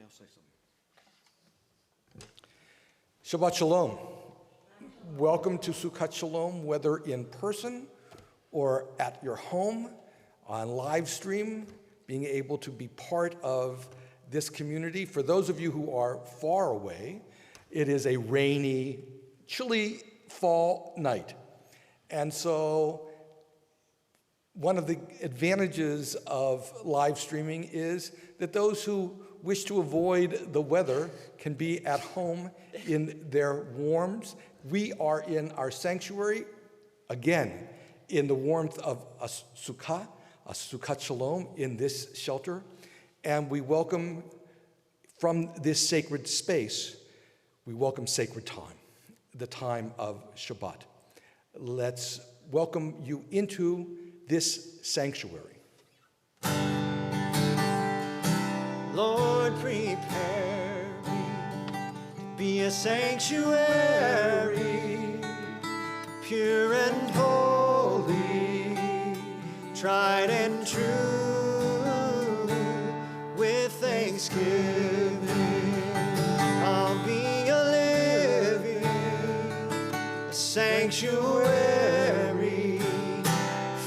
Okay, I'll say something. Shabbat Shalom. Welcome to Sukkot Shalom, whether in person or at your home, on live stream, being able to be part of this community. For those of you who are far away, it is a rainy, chilly fall night. And so one of the advantages of live streaming is that those who wish to avoid the weather can be at home in their warmth. We are in our sanctuary, again, in the warmth of a Sukkot Shalom in this shelter. And we welcome, from this sacred space, we welcome sacred time, the time of Shabbat. Let's welcome you into this sanctuary. Lord, prepare me, be a sanctuary, pure and holy, tried and true, with thanksgiving. I'll be a living sanctuary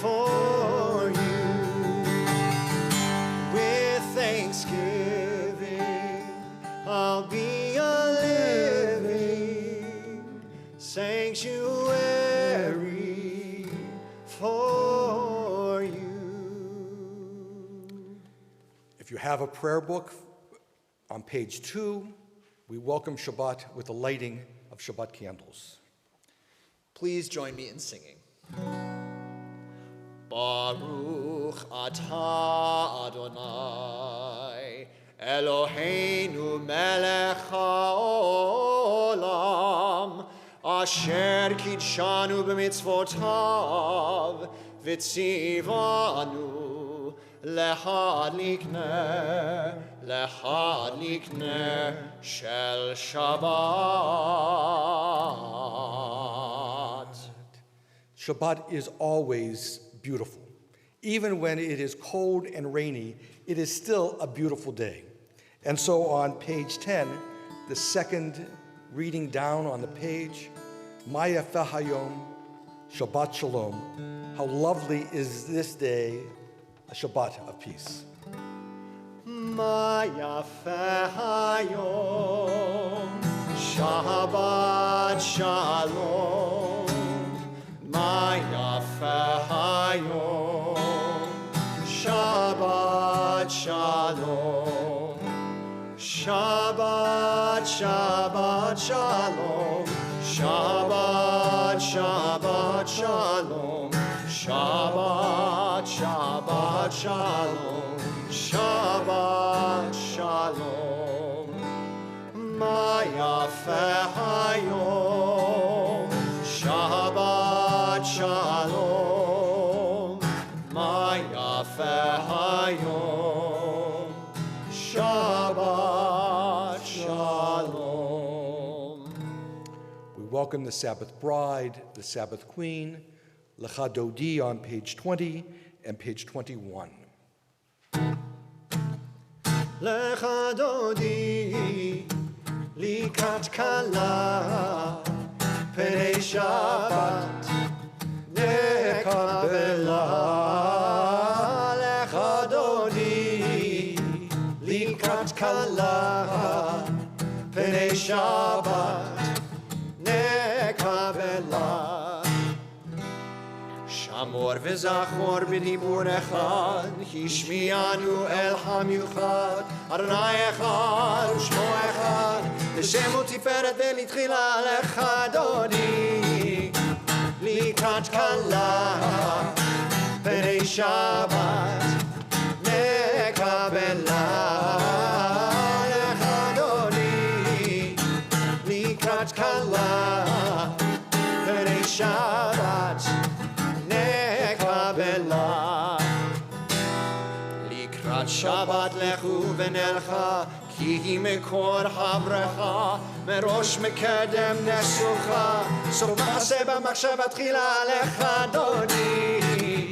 for you, with thanksgiving. I'll be a living sanctuary for you. If you have a prayer book, on page 2, we welcome Shabbat with the lighting of Shabbat candles. Please join me in singing. Baruch atah Adonai, Eloheinu melech haolam, asher kidshanu b'mitzvotav, v'tzivanu lehadlik ner shel Shabbat. Shabbat is always beautiful. Even when it is cold and rainy, it is still a beautiful day. And so on page 10, the second reading down on the page, Ma yafeh hayom, Shabbat Shalom. How lovely is this day, a Shabbat of peace. Ma yafeh hayom, Shabbat Shalom. Ma yafeh hayom, Shabbat Shalom. Shabbat, Shabbat Shalom. Shabbat, Shabbat Shalom. Shabbat, Shabbat Shalom. Shabbat Shalom. Ma yafeh hayom, Shabbat Shalom. Ma yafeh hayom, Shabbat Shalom. We welcome the Sabbath bride, the Sabbath queen, Lecha Dodi on page 20 and page 21. Lecha Dodi, likat kala, Pnei Shabbat, nekabela. Lecha Dodi, likat kala, Pnei Shabbat, nekabela. Shamor v'zachor b'dibur echad, hishmianu el hamiuchad, Adonai echad u'shmo echad, l'shem u'tiferet v'litchila lecha Dodi, likat kala, pnei Shabbat, nekabela. Lecha Dodi, likat kala, pnei Shabbat, nekabela. Likrat Shabbat lechu v'nelcha, ki hi mekor havrecha, merosh mekedem nesucha, sof ma'aseh b'machshava tchila lecha Dodi,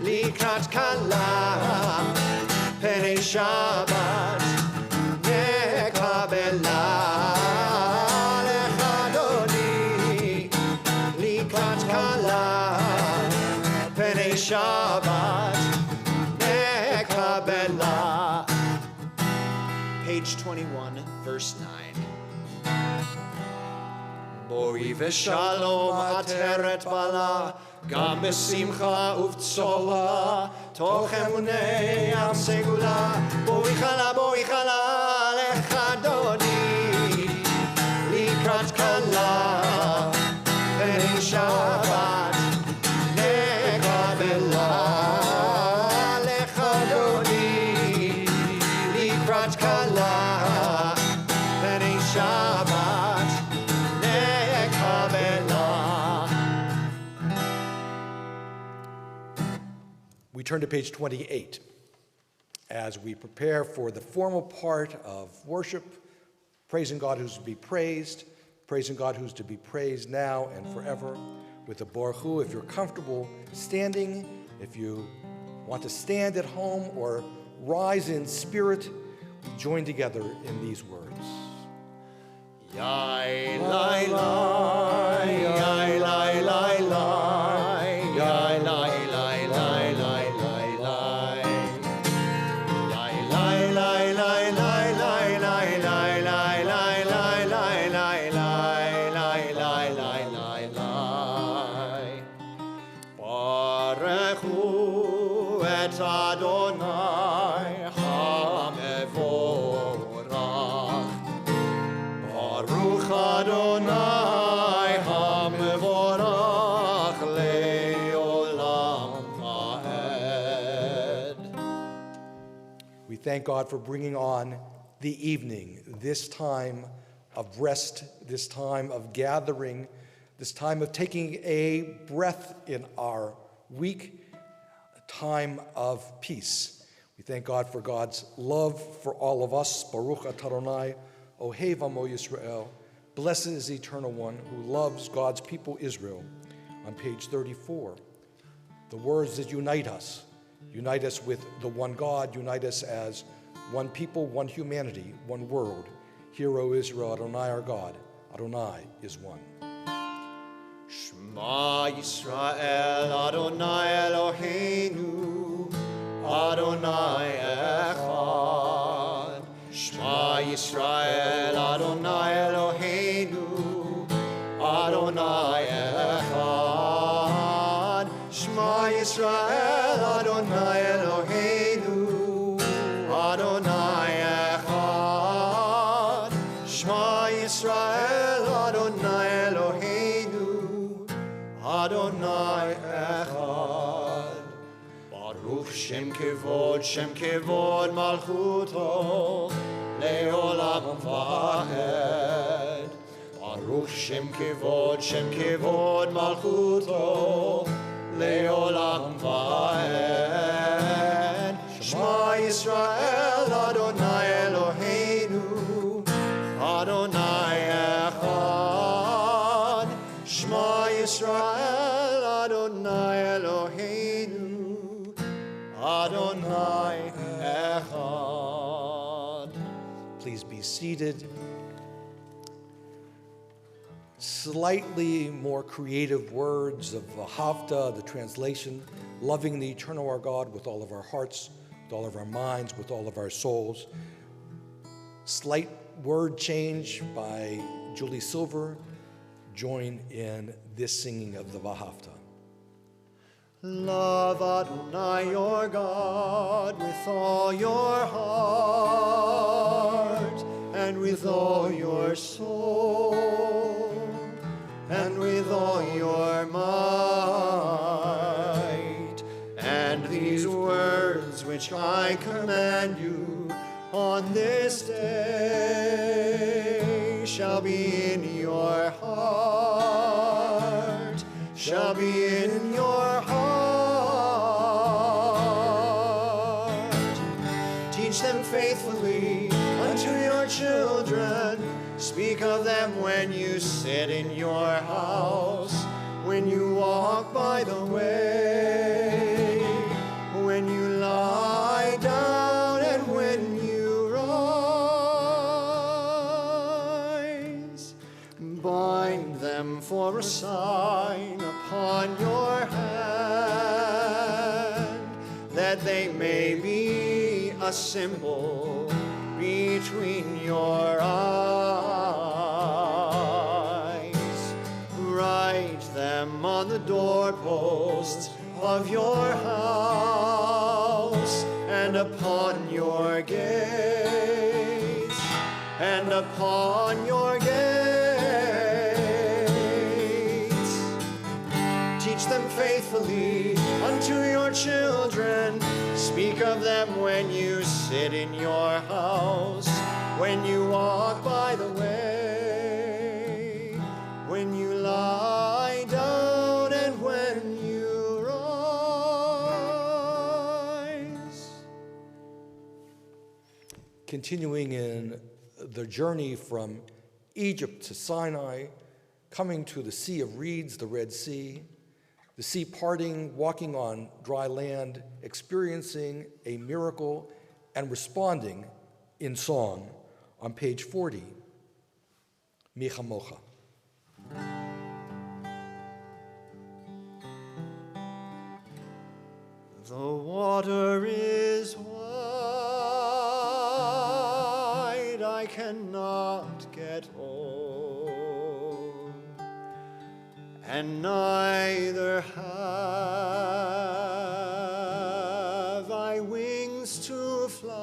likrat kala, pnei Shabbat, Shabbat nekabela. Page 21, verse 9. Boi v'shalom ateret bala, gam besimcha uvtsola, toch emunei am segula. Boi chala lechadoni, likrat kala, v'nei Shabbat nekabela. Lechadoni, likrat kala, v'nei Shabbat nekabela. We turn to page 28 as we prepare for the formal part of worship, praising God who's to be praised, praising God who's to be praised now and forever with the Baruch Hu. If you're comfortable standing, if you want to stand at home or rise in spirit, join together in these words. Yai lai lai, yai lai lai lai, yai lai lai lai lai lai lai. Yai lai lai lai lai lai lai lai lai lai lai lai lai lai lai lai lai lai. Baruch Hu et Adonai hamevorach. Baruch Adonai hamevorach leolam vaed. We thank God for bringing on the evening, this time of rest, this time of gathering, this time of taking a breath in our week, a time of peace. We thank God for God's love for all of us. Baruch atah Adonai, Ohev Amo Yisrael. Blessed is the Eternal One who loves God's people Israel. On page 34, the words that unite us with the one God, unite us as one people, one humanity, one world. Hear, O Israel, Adonai our God, Adonai is one. Shema Yisrael, Adonai Eloheinu, Adonai Echad. Shema Yisrael, Adonai Eloheinu, Adonai Echad. Shema Yisrael, Adonai Eloheinu, Adonai Echad. Shema Yisrael, Adonai Eloheinu, Adonai Echad. Baruch Shem Kevod Malchuto, Leolam Vahed. Baruch Shem Kevod Malchuto, Leolam Vahed. Shema Yisrael, Adonai Eloheinu, Adonai Echad. Shema Yisrael, Adonai Eloheinu, Adonai Echad. Please be seated. Slightly more creative words of Vahavta, the translation, loving the eternal our God with all of our hearts, with all of our minds, with all of our souls. Slight word change by Julie Silver. Join in this singing of the Vahavta. Love Adonai your God with all your heart and with all your soul and with all your might. And these words which I command you on this day shall be in your heart, shall be in your heart. Teach them faithfully unto your children. Speak of them when you sit in your house, when you walk by the way, when you lie down, and when you rise. Bind them for a sign upon your hand, that they may be a symbol between your eyes. Write them on the doorposts of your house and upon your gates, and upon your gates. Teach them faithfully unto your children. Speak of them when you sit in your house, when you walk by the way, when you lie down, and when you rise. Continuing in the journey from Egypt to Sinai, coming to the Sea of Reeds, the Red Sea, the sea parting, walking on dry land, experiencing a miracle, and responding in song on page 40, Mi Chamocha. The water is wide, I cannot get home, and neither have I wings to fly.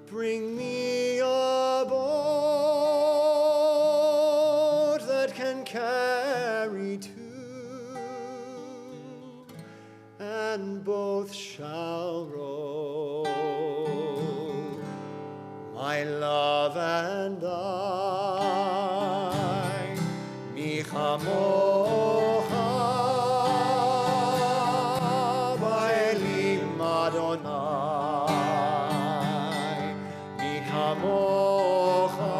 Bring me a boat that can carry two, and both shall row, my love and I, mi chamocha ba'elim Adonai, mi chamocha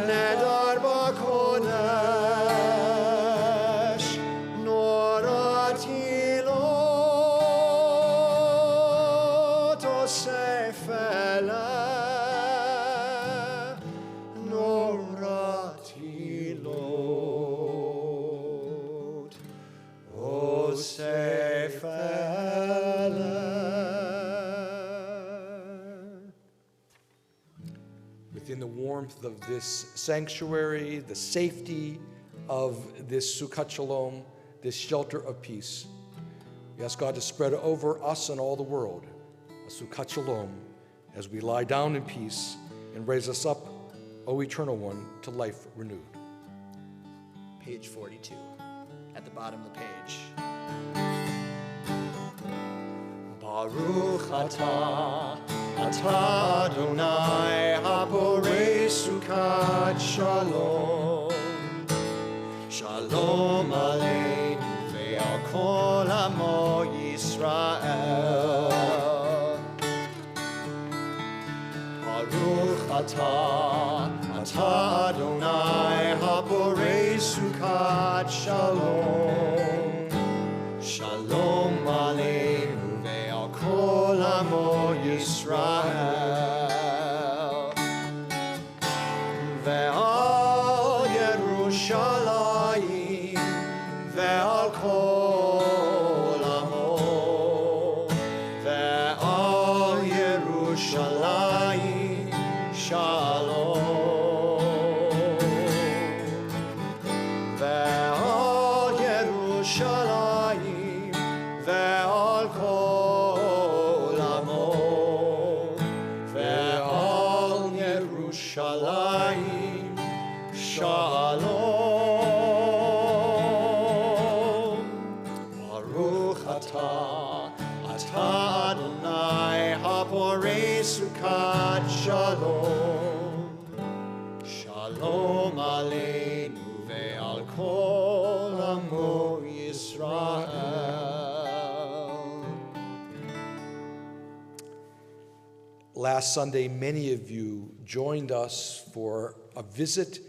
nedar b'kodesh, norati lo tosef eleh, norati lo tosef eleh. Within the warmth of this sanctuary, the safety of this Sukkot Shalom, this shelter of peace, we ask God to spread over us and all the world a Sukkot Shalom as we lie down in peace and raise us up, O Eternal One, to life renewed. Page 42, at the bottom of the page. Baruch atah Adonai haborei Sukkot Shalom, Shalom aleinu ve'al kol amo Yisrael. Baruch atah Adonai haborei Sukkot Shalom, Shalom aleinu ve'al kol amo Yisrael. Ve'al Yerushalayim ve'al kol amo, ve'al Yerushalayim Shalom, ve'al Yerushalayim ve'al kol amo, ve'al Yerushalayim Shalom. Baruch atah Adonai haborei Sukkot Shalom, Shalom aleinu ve'al kol amo Yisrael. Last Sunday, many of you joined us for a visit,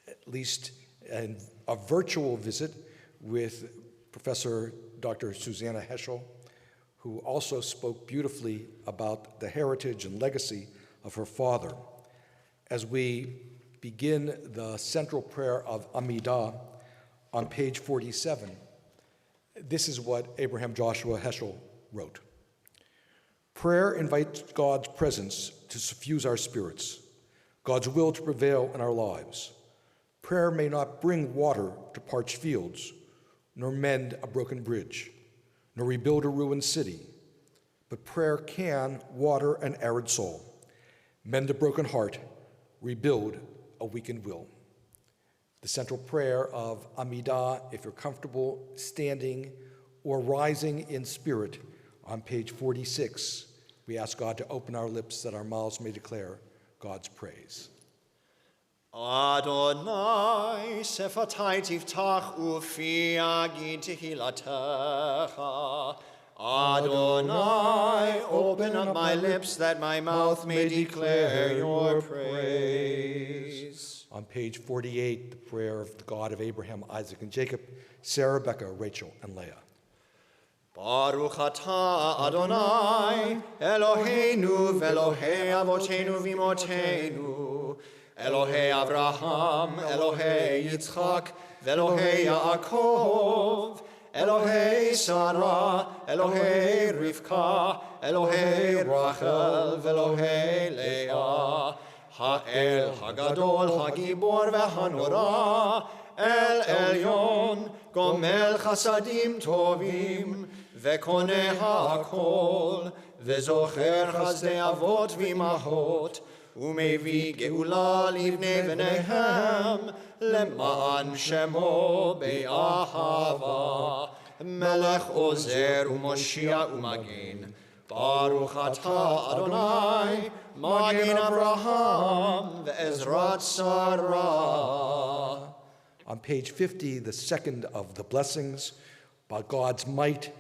at least a virtual visit, with Professor Dr. Susanna Heschel, who also spoke beautifully about the heritage and legacy of her father. As we begin the central prayer of Amidah, on page 47, this is what Abraham Joshua Heschel wrote. Prayer invites God's presence to suffuse our spirits, God's will to prevail in our lives. Prayer may not bring water to parched fields, nor mend a broken bridge, nor rebuild a ruined city, but prayer can water an arid soul, mend a broken heart, rebuild a weakened will. The central prayer of Amidah, if you're comfortable standing or rising in spirit, on page 46, we ask God to open our lips that our mouths may declare God's praise. Adonai, sefatai tiftach ufi agid tehilatecha. Adonai, open up my lips that my mouth may declare your praise. On page 48, the prayer of the God of Abraham, Isaac, and Jacob, Sarah, Rebecca, Rachel, and Leah. Baruch atah Adonai, Eloheinu ve'Elohei avotenu v'imotenu, Elohei Avraham, Elohei Yitzchak, ve'Elohei Yaakov, Elohei Sarah, Elohei Rivka, Elohei Rachel, ve'Elohei Leah, Ha'el Hagadol, Hagibor ve'Hanora, El Elyon, Gomel Chasadim Tovim, Ve'koneh ha'akol, Ve'zocher chazdei avot v'imahot, Umevi geula livnei v'nehem, Lema'an shemo be'ahava, Melech ozer u'moshia u'magin, Baruch atah Adonai, Magin Avraham, Ve'ezrat Sarah. On page 50, the second of the blessings about God's might,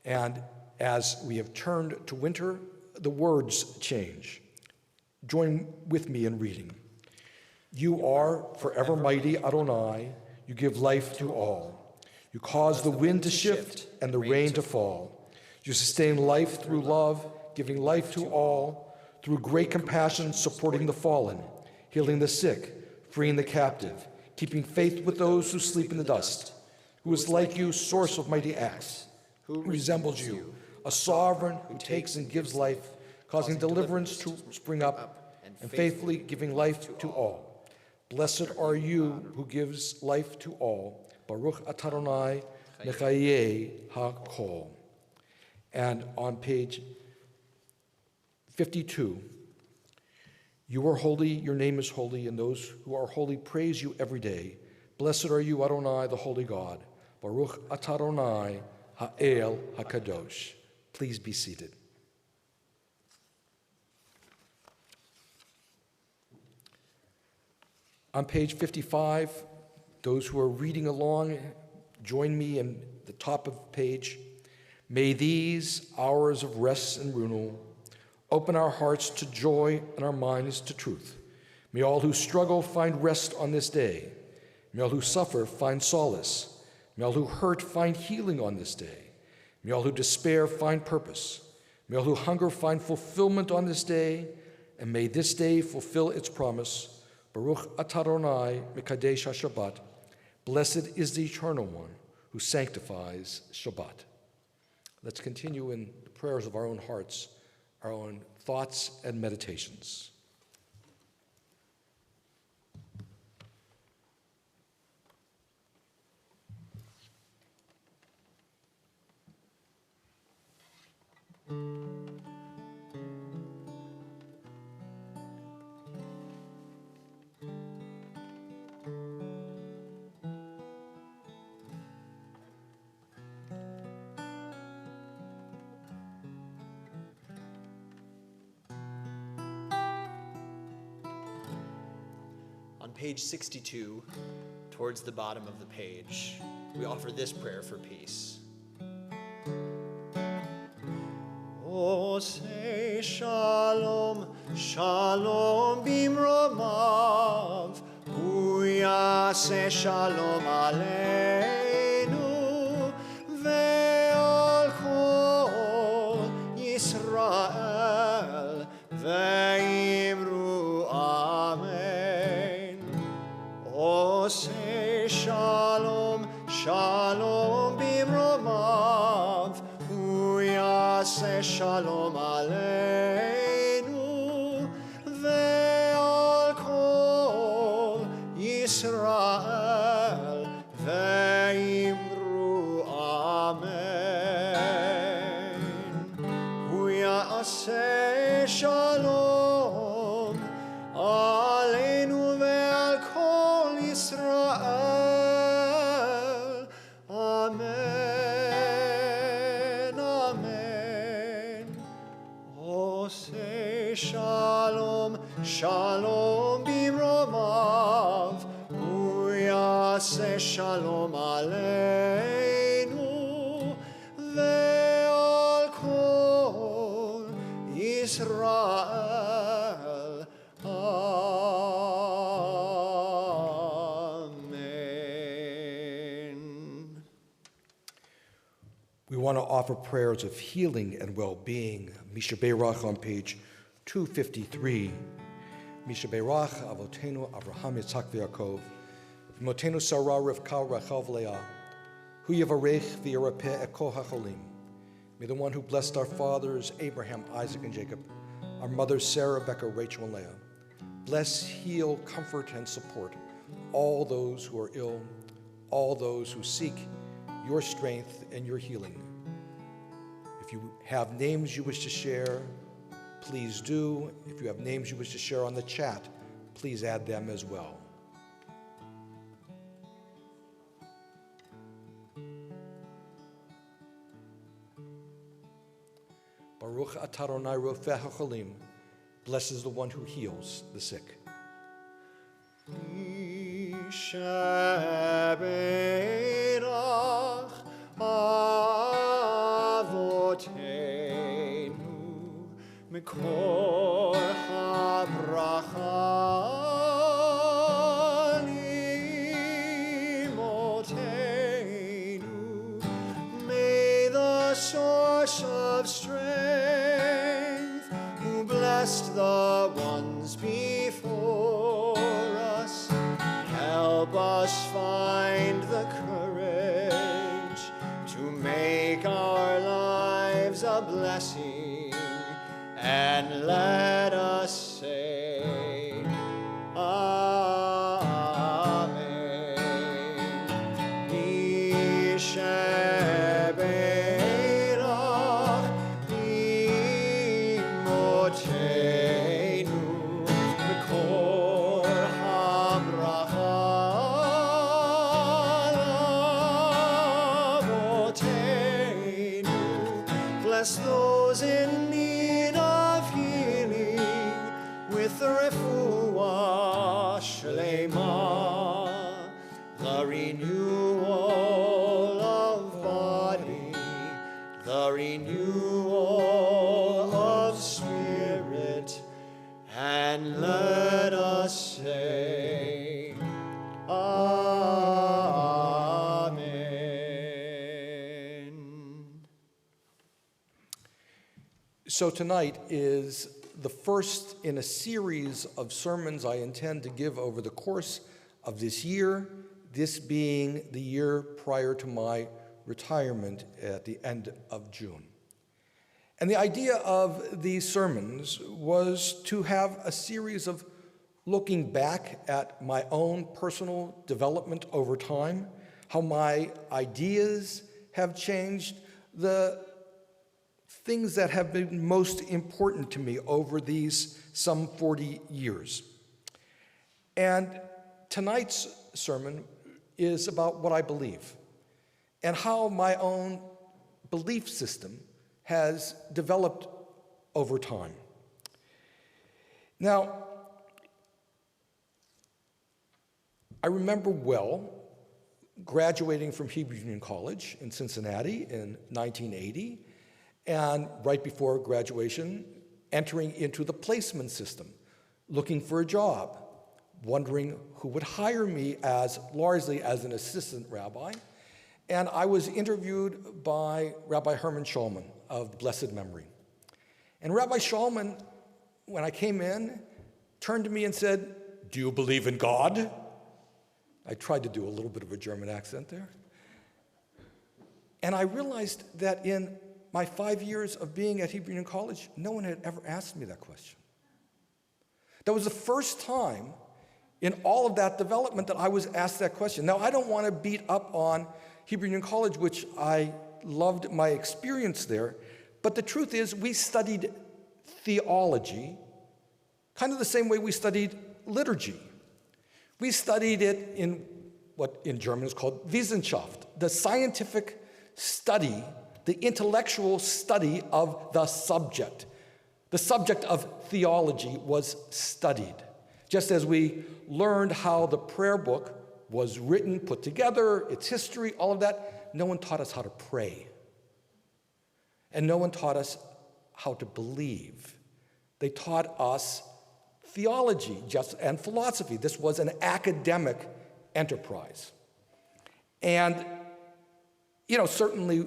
and as we have turned to winter, the words change. Join with me in reading. You are forever mighty, Adonai. You give life to all. You cause the wind to shift and the rain to fall. You sustain life through love, giving life to all, through great compassion, supporting the fallen, healing the sick, freeing the captive, keeping faith with those who sleep in the dust. Who is like you, source of mighty acts? Who resembles you, a sovereign who takes and gives life, causing deliverance to spring up, and faithfully giving life to all. Blessed are you who gives life to all. Baruch atah Adonai mechayei hakol. And on page 52, you are holy, your name is holy, and those who are holy praise you every day. Blessed are you, Adonai, the holy God. Baruch atah Adonai ha'el hakadosh. Please be seated. On page 55, those who are reading along, join me in the top of the page. May these hours of rest and renewal open our hearts to joy and our minds to truth. May all who struggle find rest on this day. May all who suffer find solace. May all who hurt find healing on this day. May all who despair find purpose. May all who hunger find fulfillment on this day. And may this day fulfill its promise. Baruch atah Adonai mekadesh Shabbat. Blessed is the Eternal One who sanctifies Shabbat. Let's continue in the prayers of our own hearts, our own thoughts and meditations. On page 62, towards the bottom of the page, we offer this prayer for peace. Oh, say shalom, shalom bimromav, hu yaseh shalom aleinu, ve'al kol Yisrael, ve'imru amen. Oh, say shalom, Shalom bimromav, hu yaseh shalom aleinu, ve'al kol Yisrael, ve'imru amen. Hu yaseh shalom aleinu ve'al kol Yisrael. Amen, amen. Oseh shalom, shalom bimromav, hu yaseh shalom aleinu, ve'al kol Yisrael. Amen. We want to offer prayers of healing and well-being. Misha Beirach on page 253. Misha Beirach, Avotenu, Avraham, Yitzhak, V'Yaakov, V'motenu Sarah, Rivka, Rachel, Leah, Hu Yavarech, V'Yarapeh, Eko HaCholim. May the one who blessed our fathers, Abraham, Isaac, and Jacob, our mothers, Sarah, Rebecca, Rachel, and Leah, bless, heal, comfort, and support all those who are ill, all those who seek your strength and your healing. If you have names you wish to share, please do. If you have names you wish to share on the chat, please add them as well. Baruch atah Adonai rofeh hacholim. Blessed is the one who heals the sick. Yishabeirach avotenu mikor habracha limotenu. May the source of strength, who blessed the ones before us, help us find the courage to make our lives a blessing, and let us say, Amen. Yishabeirach imotenu mikor habracha lavotenu. Bless those in need of healing with the refuah shlema, the renewal of body, the renewal of spirit, and let us say, Amen. So tonight is the first in a series of sermons I intend to give over the course of this year, this being the year prior to my retirement at the end of June. And the idea of these sermons was to have a series of looking back at my own personal development over time, how my ideas have changed, the things that have been most important to me over these some 40 years. And tonight's sermon is about what I believe and how my own belief system has developed over time. Now, I remember well graduating from Hebrew Union College in Cincinnati in 1980, and right before graduation, entering into the placement system, looking for a job, wondering who would hire me largely as an assistant rabbi. And I was interviewed by Rabbi Herman Shulman of blessed memory. And Rabbi Shulman, when I came in, turned to me and said, "Do you believe in God?" I tried to do a little bit of a German accent there. And I realized that in my 5 years of being at Hebrew Union College, no one had ever asked me that question. That was the first time in all of that development that I was asked that question. Now, I don't want to beat up on Hebrew Union College, which I loved my experience there, but the truth is we studied theology kind of the same way we studied liturgy. We studied it in what in German is called Wissenschaft, the scientific study, the intellectual study of the subject. The subject of theology was studied. Just as we learned how the prayer book was written, put together, its history, all of that, no one taught us how to pray. And no one taught us how to believe. They taught us theology and philosophy. This was an academic enterprise. And, certainly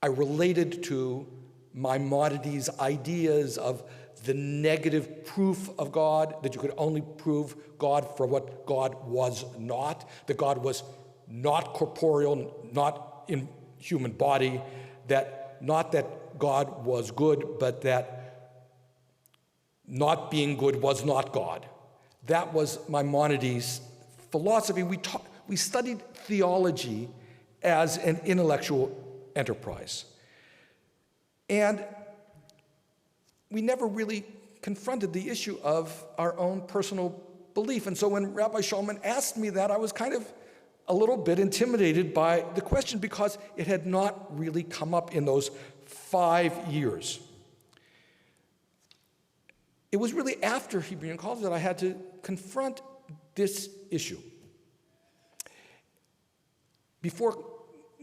I related to Maimonides' ideas of the negative proof of God, that you could only prove God for what God was not, that God was not corporeal, not in human body, that not that God was good, but that not being good was not God. That was Maimonides' philosophy. We studied theology as an intellectual enterprise. And we never really confronted the issue of our own personal belief. And so when Rabbi Shulman asked me that, I was kind of a little bit intimidated by the question because it had not really come up in those 5 years. It was really after Hebrew Union College that I had to confront this issue. Before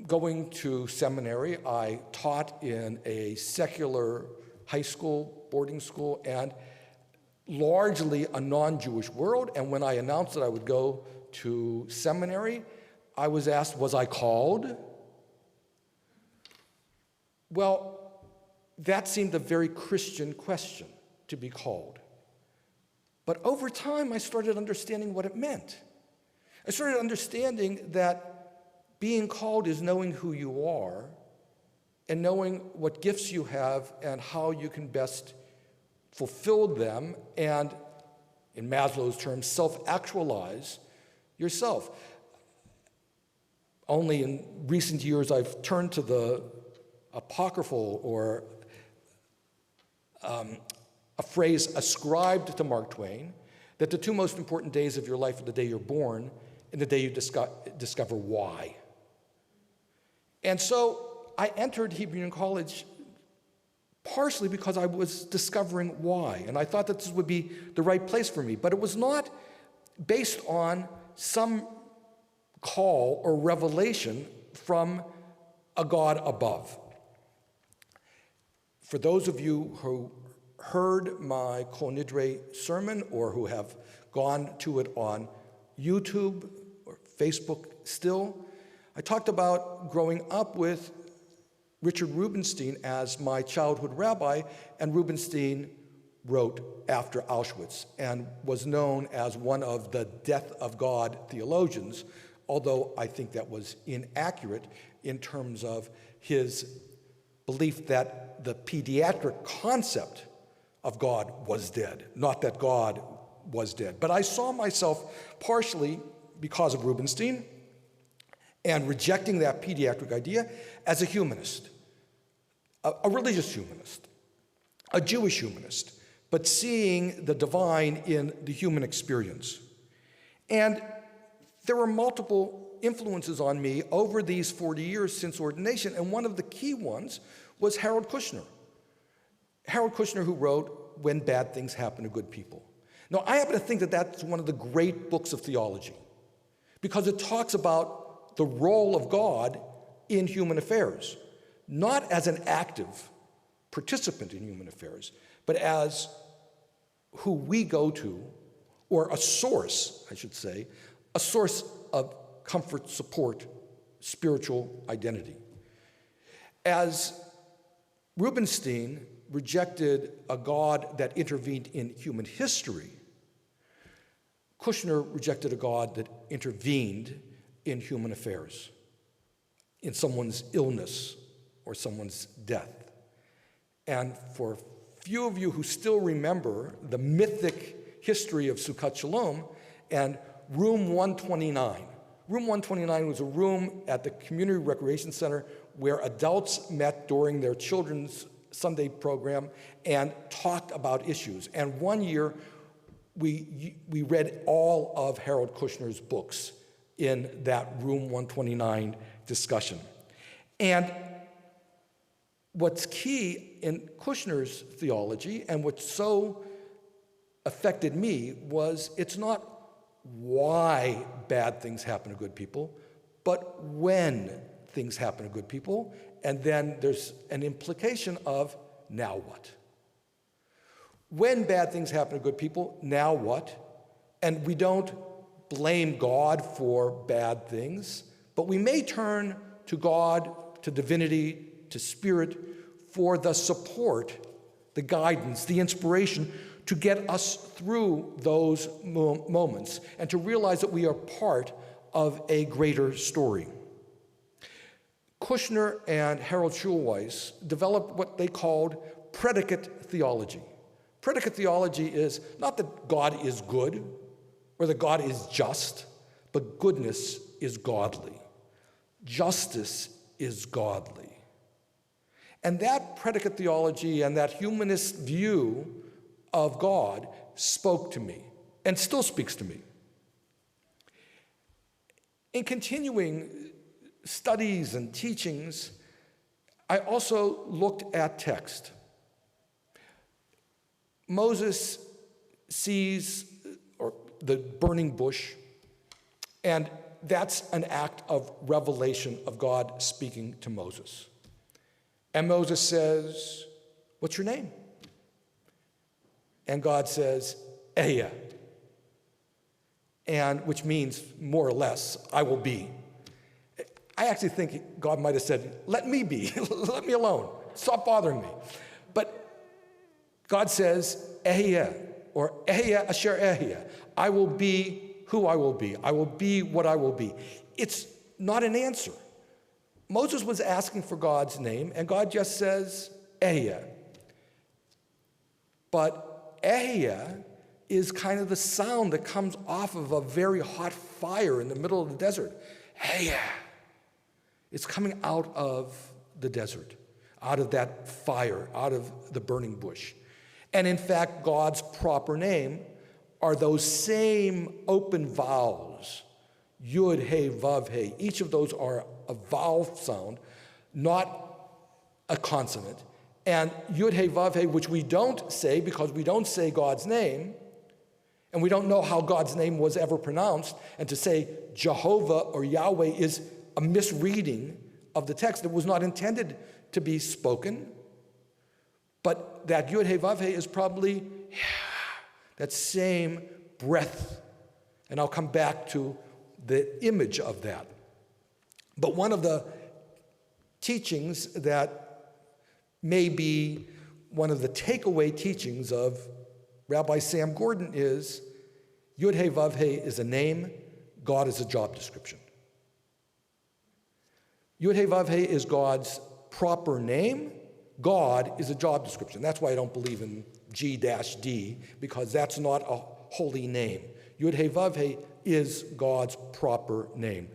going to seminary, I taught in a secular high school, boarding school, and largely a non-Jewish world. And when I announced that I would go to seminary, I was asked, was I called? Well, that seemed a very Christian question, to be called. But over time, I started understanding what it meant. I started understanding that being called is knowing who you are and knowing what gifts you have and how you can best fulfill them and, in Maslow's terms, self-actualize yourself. Only in recent years I've turned to the apocryphal or a phrase ascribed to Mark Twain, that the two most important days of your life are the day you're born and the day you discover why. And so I entered Hebrew Union College partially because I was discovering why, and I thought that this would be the right place for me. But it was not based on some call or revelation from a God above. For those of you who heard my Kol Nidre sermon or who have gone to it on YouTube or Facebook still, I talked about growing up with Richard Rubinstein as my childhood rabbi, and Rubinstein wrote after Auschwitz and was known as one of the death of God theologians, although I think that was inaccurate in terms of his belief that the pediatric concept of God was dead, not that God was dead. But I saw myself partially because of Rubinstein and rejecting that pediatric idea as a humanist, a religious humanist, a Jewish humanist, but seeing the divine in the human experience. And there were multiple influences on me over these 40 years since ordination, and one of the key ones was Harold Kushner. Harold Kushner, who wrote When Bad Things Happen to Good People. Now, I happen to think that that's one of the great books of theology because it talks about the role of God in human affairs, not as an active participant in human affairs, but as who we go to, or a source, I should say, a source of comfort, support, spiritual identity. As Rubinstein rejected a God that intervened in human history, Kushner rejected a God that intervened in human affairs. in someone's illness or someone's death. And for few of you who still remember the mythic history of Sukkot Shalom and room 129. Room 129 was a room at the Community Recreation Center where adults met during their children's Sunday program and talked about issues. And one year, we read all of Harold Kushner's books in that room 129 discussion. And what's key in Kushner's theology and what so affected me was it's not why bad things happen to good people, but when things happen to good people. And then there's an implication of now what? When bad things happen to good people, now what? And we don't blame God for bad things, but we may turn to God, to divinity, to spirit for the support, the guidance, the inspiration to get us through those moments and to realize that we are part of a greater story. Kushner and Harold Schulweis developed what they called predicate theology. Predicate theology is not that God is good or that God is just, but goodness is godly. Justice is godly. And that predicate theology and that humanist view of God spoke to me and still speaks to me. In continuing studies and teachings, I also looked at text. Moses sees the burning bush, and that's an act of revelation of God speaking to Moses. And Moses says, "What's your name?" And God says, "Ehyeh," and which means more or less, "I will be." I actually think God might have said, "Let me be, let me alone, stop bothering me." But God says, "Ehyeh," or "Ehyeh asher ehyeh," I will be who I will be. I will be what I will be. It's not an answer. Moses was asking for God's name, and God just says, "Ehyeh." But Ehyeh is kind of the sound that comes off of a very hot fire in the middle of the desert. Ehyeh. It's coming out of the desert, out of that fire, out of the burning bush. And in fact, God's proper name are those same open vowels, Yud, He, Vav, He. Each of those are a vowel sound, not a consonant. And Yud, He, Vav, He, which we don't say because we don't say God's name, and we don't know how God's name was ever pronounced, and to say Jehovah or Yahweh is a misreading of the text that was not intended to be spoken. But that Yud, He, Vav, He is probably that same breath. And I'll come back to the image of that. But one of the teachings that may be one of the takeaway teachings of Rabbi Sam Gordon is Yud, He, Vav, He is a name, God is a job description. Yud, He, Vav, He is God's proper name. God is a job description. That's why I don't believe in G-D, because that's not a holy name. Yud, He, Vav, He is God's proper name.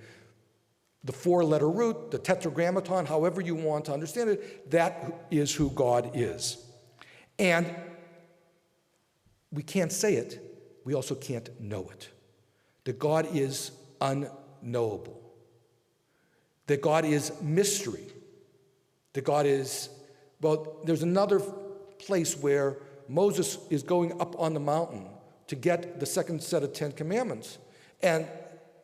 The four-letter root, the tetragrammaton, however you want to understand it, that is who God is. And we can't say it, we also can't know it. That God is unknowable. That God is mystery. That God is, well, there's another place where Moses is going up on the mountain to get the second set of 10 commandments. And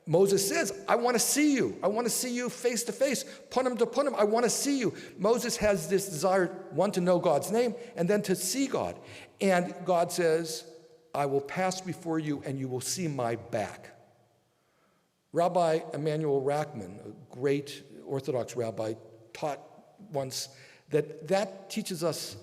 Moses says, "I want to see you. I want to see you face to face, punim to punim. I want to see you." Moses has this desire, one, to know God's name, and then to see God. And God says, "I will pass before you, and you will see my back." Rabbi Emanuel Rackman, a great Orthodox rabbi, taught once that teaches us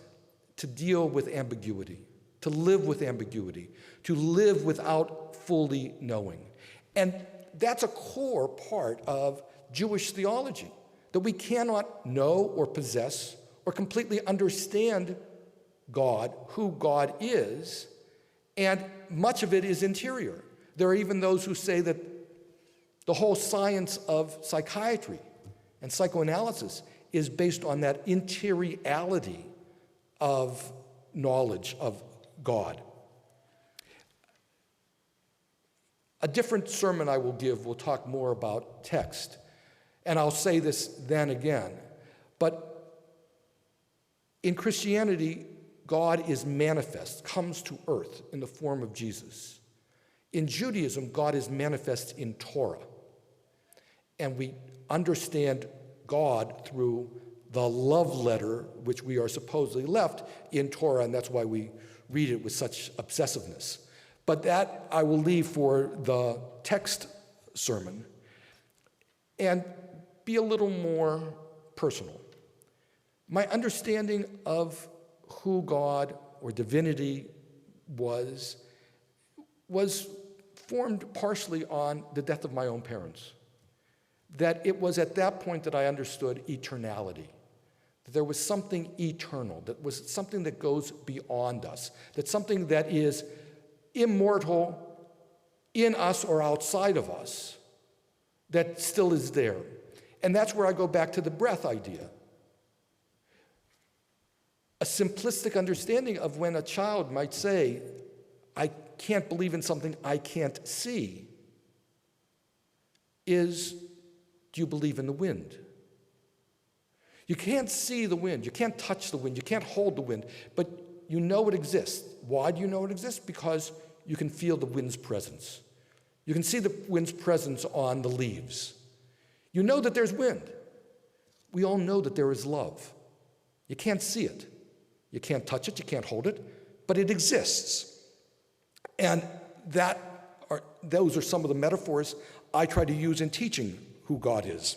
to deal with ambiguity, to live with ambiguity, to live without fully knowing. And that's a core part of Jewish theology, that we cannot know or possess or completely understand God, who God is, and much of it is interior. There are even those who say that the whole science of psychiatry and psychoanalysis is based on that interiority of knowledge of God. A different sermon I will give will talk more about text, and I'll say this then again. But in Christianity, God is manifest, comes to earth in the form of Jesus. In Judaism, God is manifest in Torah. And we understand God through the love letter, which we are supposedly left in Torah, and that's why we read it with such obsessiveness. But that I will leave for the text sermon and be a little more personal. My understanding of who God or divinity was formed partially on the death of my own parents. That it was at that point that I understood eternality. That there was something eternal, that was something that goes beyond us, that something that is immortal in us or outside of us that still is there. And that's where I go back to the breath idea. A simplistic understanding of when a child might say, I can't believe in something I can't see, is, do you believe in the wind? You can't see the wind, you can't touch the wind, you can't hold the wind, but you know it exists. Why do you know it exists? Because you can feel the wind's presence. You can see the wind's presence on the leaves. You know that there's wind. We all know that there is love. You can't see it. You can't touch it, you can't hold it, but it exists. And those are some of the metaphors I try to use in teaching who God is.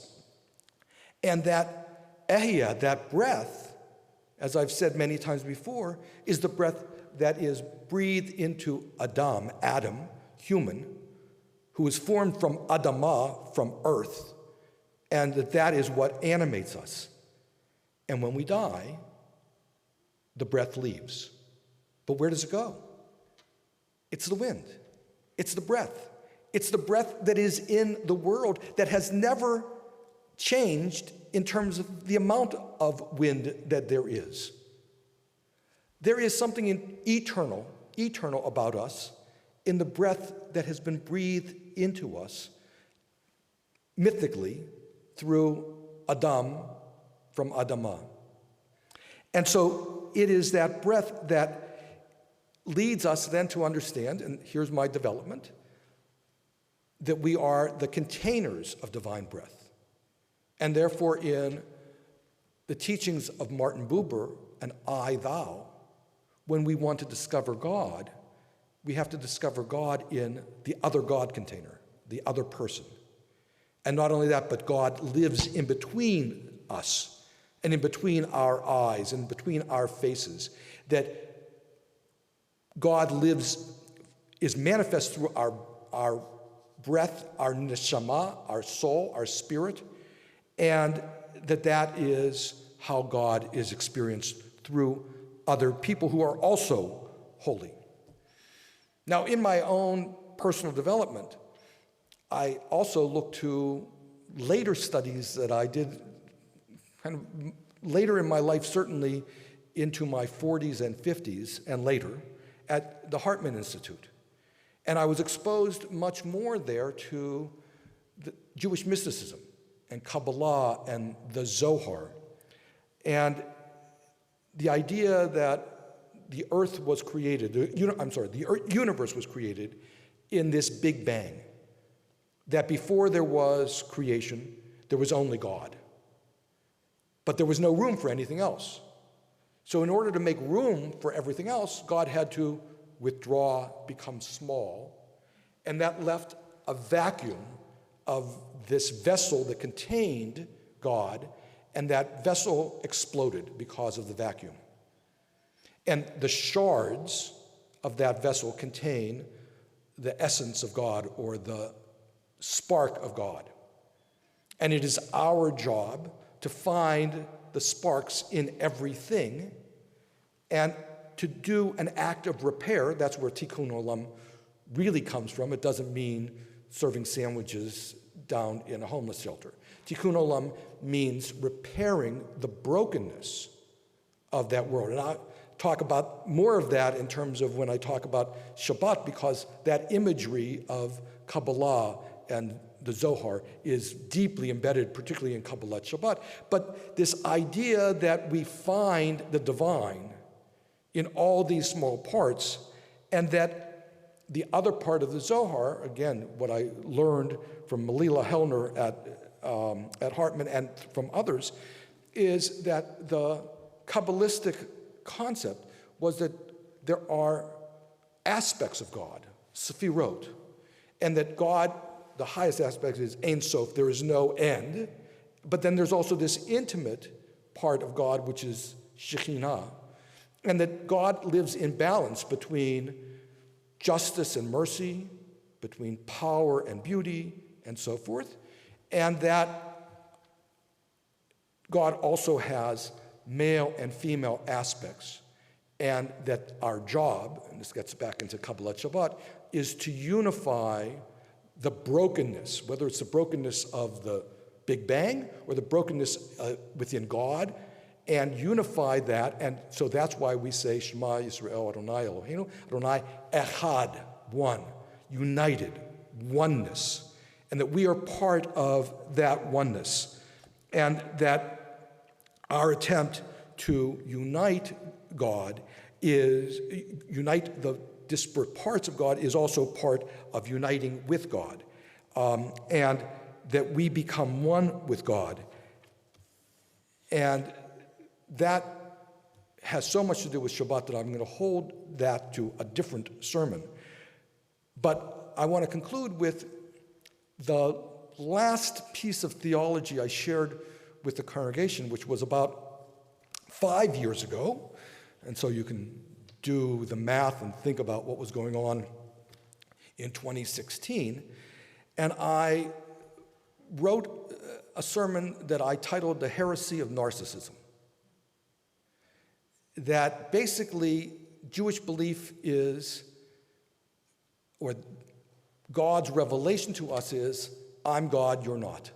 And that ehia, that breath, as I've said many times before, is the breath that is breathed into Adam, human, who is formed from Adamah, from earth, and that is what animates us. And when we die, the breath leaves. But where does it go? It's the wind. It's the breath. It's the breath that is in the world that has never changed in terms of the amount of wind that there is. There is something eternal about us in the breath that has been breathed into us mythically through Adam from Adamah. And so it is that breath that leads us then to understand, and here's my development, that we are the containers of divine breath. And therefore in the teachings of Martin Buber and I, Thou, when we want to discover God, we have to discover God in the other God container, the other person. And not only that, but God lives in between us and in between our eyes and between our faces. That God is manifest through our breath, our neshama, our soul, our spirit, and that is how God is experienced through other people who are also holy. Now, in my own personal development, I also look to later studies that I did kind of later in my life, certainly into my 40s and 50s and later, at the Hartman Institute. And I was exposed much more there to the Jewish mysticism and Kabbalah and the Zohar. And the idea that the earth was created, the universe was created in this Big Bang. That before there was creation, there was only God. But there was no room for anything else. So in order to make room for everything else, God had to withdraw, become small, and that left a vacuum of this vessel that contained God, and that vessel exploded because of the vacuum. And the shards of that vessel contain the essence of God or the spark of God. And it is our job to find the sparks in everything and to do an act of repair. That's where tikkun olam really comes from. It doesn't mean serving sandwiches down in a homeless shelter. Tikkun olam means repairing the brokenness of that world. And I'll talk about more of that in terms of when I talk about Shabbat, because that imagery of Kabbalah and the Zohar is deeply embedded, particularly in Kabbalat Shabbat. But this idea that we find the divine in all these small parts, and that the other part of the Zohar, again, what I learned from Melila Hellner at Hartman and from others, is that the Kabbalistic concept was that there are aspects of God, Sefirot, and that God, the highest aspect is Ein Sof, there is no end, but then there's also this intimate part of God, which is Shekhinah, and that God lives in balance between justice and mercy, between power and beauty, and so forth, and that God also has male and female aspects, and that our job, and this gets back into Kabbalat Shabbat, is to unify the brokenness, whether it's the brokenness of the Big Bang or the brokenness within God, and unify that. And so that's why we say Shema Yisrael Adonai Eloheinu, Adonai Echad, one, united, oneness, and that we are part of that oneness, and that our attempt to unite God is, unite the disparate parts of God is also part of uniting with God, and that we become one with God. And that has so much to do with Shabbat that I'm going to hold that to a different sermon. But I want to conclude with the last piece of theology I shared with the congregation, which was about 5 years ago. And so you can do the math and think about what was going on in 2016. And I wrote a sermon that I titled The Heresy of Narcissism. That basically Jewish belief is, or God's revelation to us is, I'm God, you're not.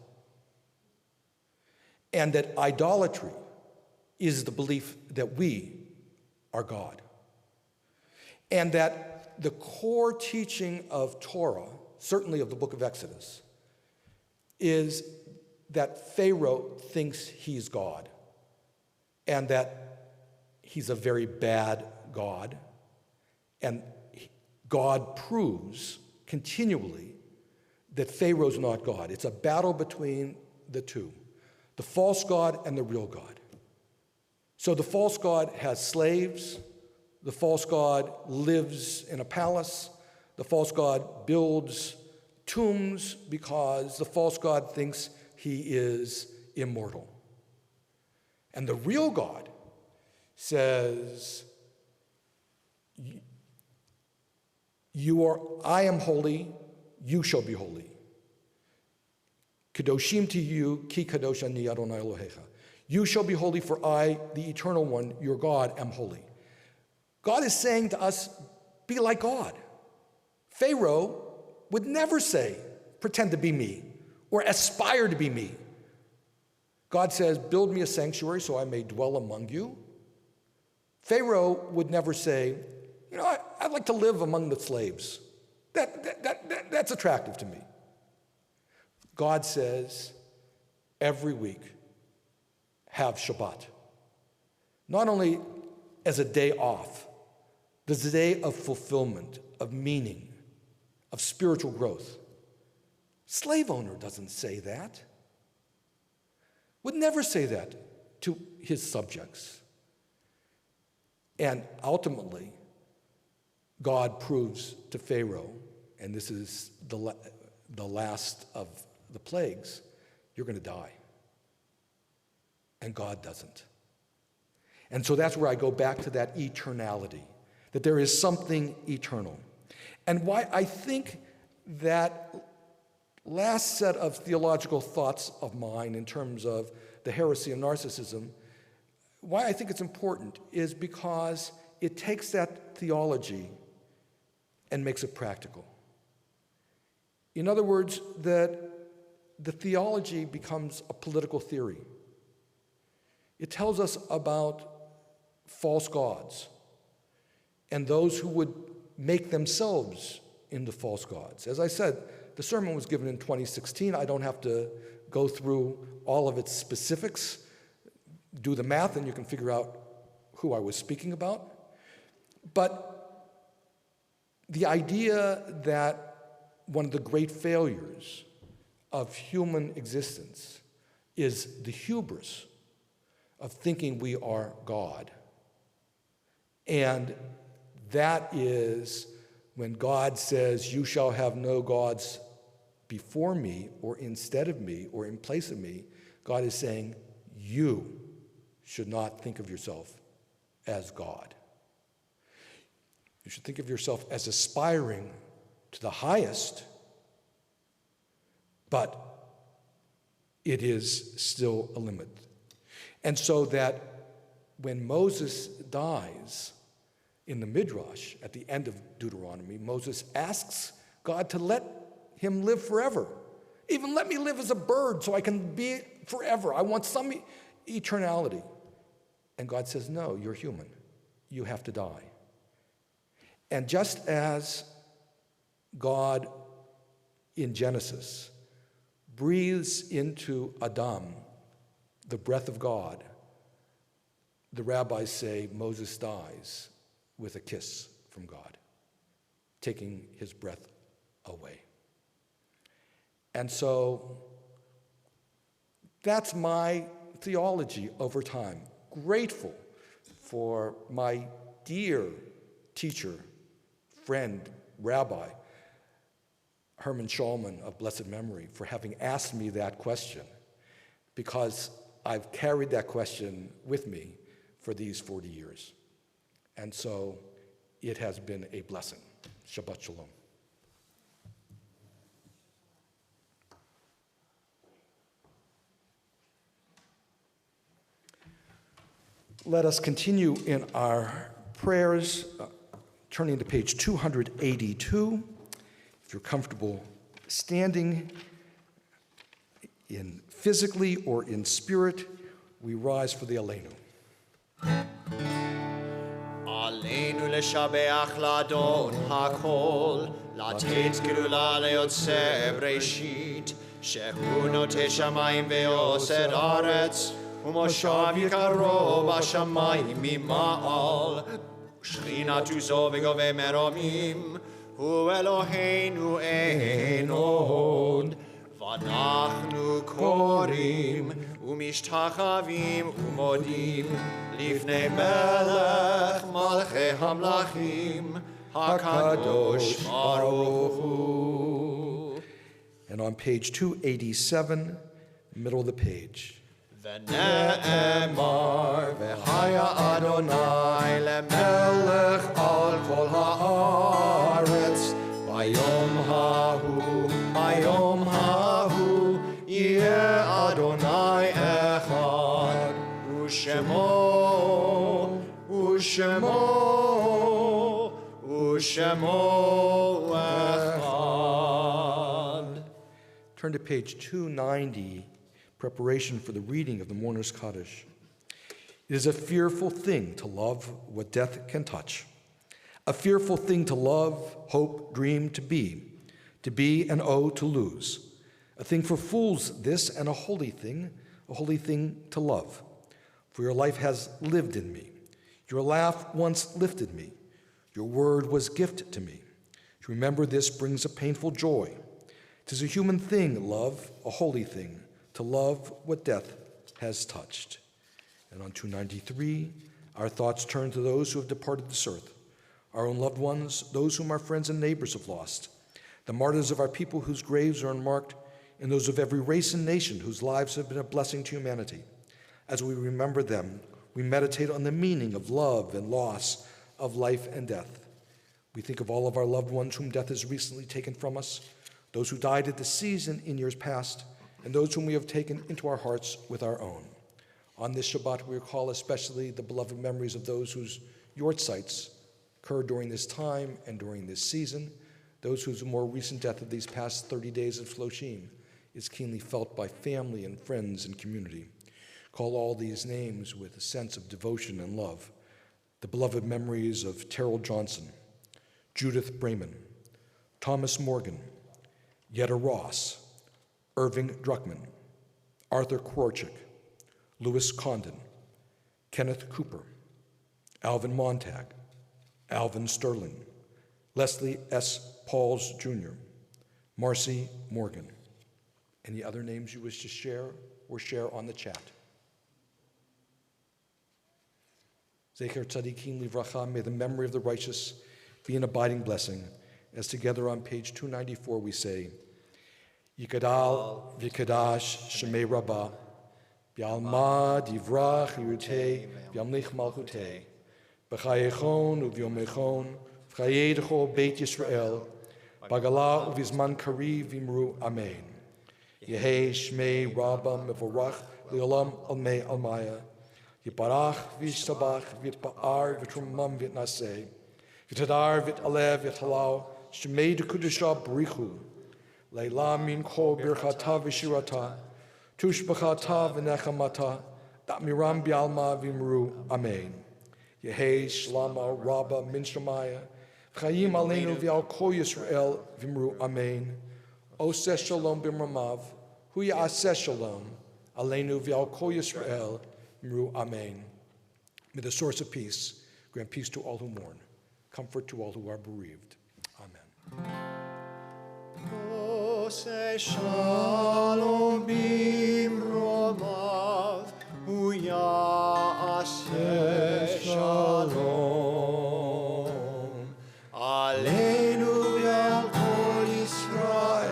And that idolatry is the belief that we are God. And that the core teaching of Torah, certainly of the book of Exodus, is that Pharaoh thinks he's God, and that he's a very bad God, and God proves continually that Pharaoh's not God. It's a battle between the two, the false God and the real God. So the false God has slaves, the false God lives in a palace, the false God builds tombs because the false God thinks he is immortal. And the real God says, I am holy, you shall be holy. Kadoshim to you, ki kadosh ani Adonai Elohecha. You shall be holy, for I, the eternal one, your God, am holy. God is saying to us, be like God. Pharaoh would never say, pretend to be me, or aspire to be me. God says, build me a sanctuary so I may dwell among you. Pharaoh would never say, I'd like to live among the slaves. That's attractive to me. God says, every week, have Shabbat. Not only as a day off, but as a day of fulfillment, of meaning, of spiritual growth. Slave owner doesn't say that. Would never say that to his subjects. And ultimately, God proves to Pharaoh, and this is the last of the plagues, you're going to die. And God doesn't. And so that's where I go back to that eternality, that there is something eternal. And why I think that last set of theological thoughts of mine in terms of the heresy of narcissism, why I think it's important is because it takes that theology and makes it practical. In other words, that the theology becomes a political theory. It tells us about false gods and those who would make themselves into false gods. As I said, the sermon was given in 2016. I don't have to go through all of its specifics. Do the math and you can figure out who I was speaking about. But the idea that one of the great failures of human existence is the hubris of thinking we are God. And that is when God says, "You shall have no gods before me or instead of me or in place of me," God is saying, you should not think of yourself as God. You should think of yourself as aspiring to the highest, but it is still a limit. And so that when Moses dies in the Midrash at the end of Deuteronomy, Moses asks God to let him live forever. Even let me live as a bird so I can be forever. I want some eternality. And God says, no, you're human. You have to die. And just as God in Genesis breathes into Adam the breath of God, the rabbis say Moses dies with a kiss from God, taking his breath away. And so that's my theology over time. Grateful for my dear teacher, friend, rabbi, Herman Schallman of blessed memory, for having asked me that question, because I've carried that question with me for these 40 years. And so it has been a blessing. Shabbat Shalom. Let us continue in our prayers, turning to page 282. If you're comfortable standing in physically or in spirit, we rise for the Aleinu. עלינו לשבח לאדון הכל, לתת גדולה ליוצא בראשית, שהוא נוטה שמיים ועושה ארץ, ומושב יקרו בשמיים ממעל, שכינת עוזו וגובה מרומים, הוא אלוהינו אין עוד. ואנחנו קוראים ומשתחווים ומודים לפני מלך מלכי המלכים הקדוש ברוך הוא. And on page 287, middle of the page. ונאמר והיה אדוני למלך על כל הארץ ביום ההוא יהיה אדוני אחד ושמו אחד. Turn to page 290, preparation for the reading of the Mourner's Kaddish. It is a fearful thing to love what death can touch, a fearful thing to love, hope, dream, to be and oh, to lose. A thing for fools this, and a holy thing to love. For your life has lived in me. Your laugh once lifted me. Your word was gift to me. To remember this brings a painful joy. 'Tis a human thing, love, a holy thing, to love what death has touched. And on 293, our thoughts turn to those who have departed this earth, our own loved ones, those whom our friends and neighbors have lost, the martyrs of our people whose graves are unmarked, and those of every race and nation whose lives have been a blessing to humanity. As we remember them, we meditate on the meaning of love and loss, of life and death. We think of all of our loved ones whom death has recently taken from us, those who died at the season in years past, and those whom we have taken into our hearts with our own. On this Shabbat, we recall especially the beloved memories of those whose yortzites occurred during this time and during this season, those whose more recent death of these past 30 days of Shloshim is keenly felt by family and friends and community. Call all these names with a sense of devotion and love. The beloved memories of Terrell Johnson, Judith Brayman, Thomas Morgan, Yetta Ross, Irving Druckman, Arthur Kwarchik, Louis Condon, Kenneth Cooper, Alvin Montag, Alvin Sterling, Leslie S. Pauls Jr., Marcy Morgan. Any other names you wish to share or share on the chat? Zecher Tzadikim Livracha, may the memory of the righteous be an abiding blessing, as together on page 294 we say, Yikadal v'kadash shemei rabbah, B'alma divrach yirutei, B'yamlich malchutei, B'chayechon u'v'yomechon, V'chayedecho Beit Yisrael, B'gala u'vizman kariv v'imru amen. Yehei shmei rabbah mevorach li'olam almei almaya, Yiparach v'yishtabach v'yitpa'ar v'trumam v'yitnaseh, V'tadar v'yitalev v'yithalau, Shemei dekudusha b'richu, Leila min kol birchata v'shirata, Tushbachata v'nechamata, Da'miram bi'alma v'imru, Amen. Yehei shlama rabba min shemaya, V'chayim aleinu v'al kol Yisrael v'imru, Amen. Oseh shalom b'mramav, Hu ya'aseh shalom, aleinu v'al kol Yisrael v'imru, Amen. May the source of peace grant peace to all who mourn, comfort to all who are bereaved. Amen. Oseh shalom b'mramav, hu ya'aseh shalom, aleinu v'al kol Yisrael,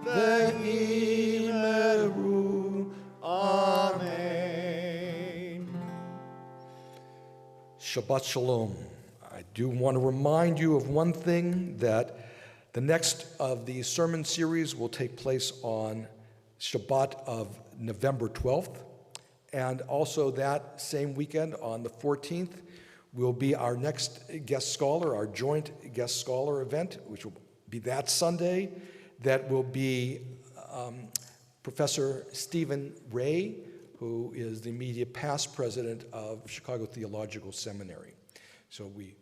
v'yimeru, amen. Shabbat Shalom. I do want to remind you of one thing, that the next of the sermon series will take place on Shabbat of November 12th, and also that same weekend on the 14th will be our next guest scholar, our joint guest scholar event, which will be that Sunday. That will be Professor Stephen Ray, who is the immediate past president of Chicago Theological Seminary. So we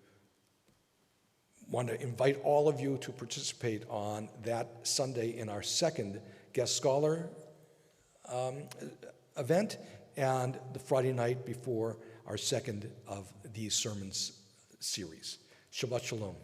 want to invite all of you to participate on that Sunday in our second guest scholar event, and the Friday night before our second of these sermons series. Shabbat Shalom.